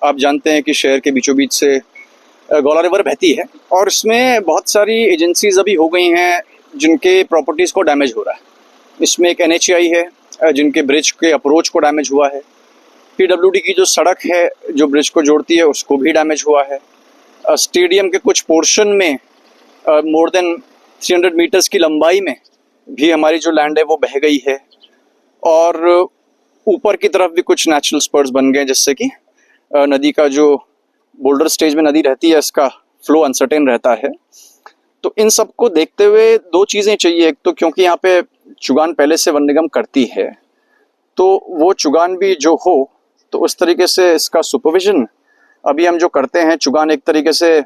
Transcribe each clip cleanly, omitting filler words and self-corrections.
आप जानते हैं कि शहर के बीचों बीच से गौला रिवर बहती है और इसमें बहुत सारी एजेंसीज अभी हो गई हैं जिनके प्रॉपर्टीज़ को डैमेज हो रहा है। इसमें एक NHAI है जिनके ब्रिज के अप्रोच को डैमेज हुआ है। PWD की जो सड़क है जो ब्रिज को जोड़ती है उसको भी डैमेज हुआ है। स्टेडियम के कुछ पोर्शन में मोर देन 300 मीटर्स की लंबाई में भी हमारी जो लैंड है वो बह गई है। और ऊपर की तरफ भी कुछ नेचुरल स्पर्स बन गए, जिससे कि नदी का जो बोल्डर स्टेज में नदी रहती है इसका फ्लो अनसर्टेन रहता है। तो इन सब को देखते हुए दो चीज़ें चाहिए। एक तो क्योंकि यहाँ पे चुगान पहले से वन निगम करती है, तो वो चुगान भी जो हो तो उस तरीके से इसका सुपरविजन अभी हम जो करते हैं, चुगान एक तरीके से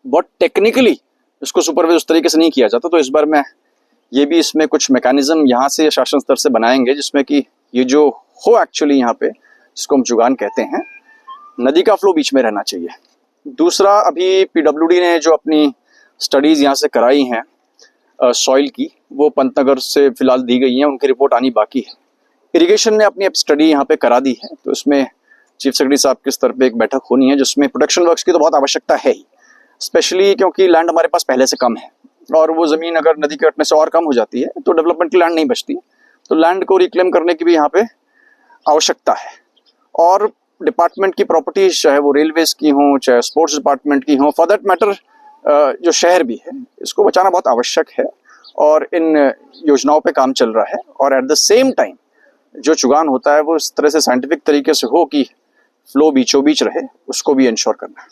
बहुत टेक्निकली इसको सुपरवाइज उस तरीके से नहीं किया जाता। तो इस बार मैं ये भी इसमें कुछ मैकेनिज्म यहाँ से शासन स्तर से बनाएंगे जिसमें कि ये जो हो एक्चुअली यहाँ पे जिसको हम चुगान कहते हैं, नदी का फ्लो बीच में रहना चाहिए। दूसरा, अभी PWD ने जो अपनी स्टडीज़ यहाँ से कराई हैं सॉइल की, वो पंतनगर से फिलहाल दी गई हैं, उनकी रिपोर्ट आनी बाकी है। इरिगेशन ने अपनी स्टडी यहाँ पे करा दी है, तो इसमें चीफ सेक्रेटरी साहब के स्तर पे एक बैठक होनी है जिसमें प्रोटेक्शन वर्क्स की तो बहुत आवश्यकता है ही, स्पेशली क्योंकि लैंड हमारे पास पहले से कम है और वो ज़मीन अगर नदी के कटने से और कम हो जाती है तो डेवलपमेंट की लैंड नहीं बचती। तो लैंड को रिक्लेम करने की भी यहाँ पे आवश्यकता है। और डिपार्टमेंट की प्रॉपर्टीज, चाहे वो रेलवेज की हों, चाहे स्पोर्ट्स डिपार्टमेंट की हों, फॉर दैट मैटर जो शहर भी है, इसको बचाना बहुत आवश्यक है और इन योजनाओं पे काम चल रहा है। और एट द सेम टाइम जो चुगान होता है वो इस तरह से साइंटिफिक तरीके से हो कि फ्लो बीचों बीच रहे, उसको भी इंश्योर करना है।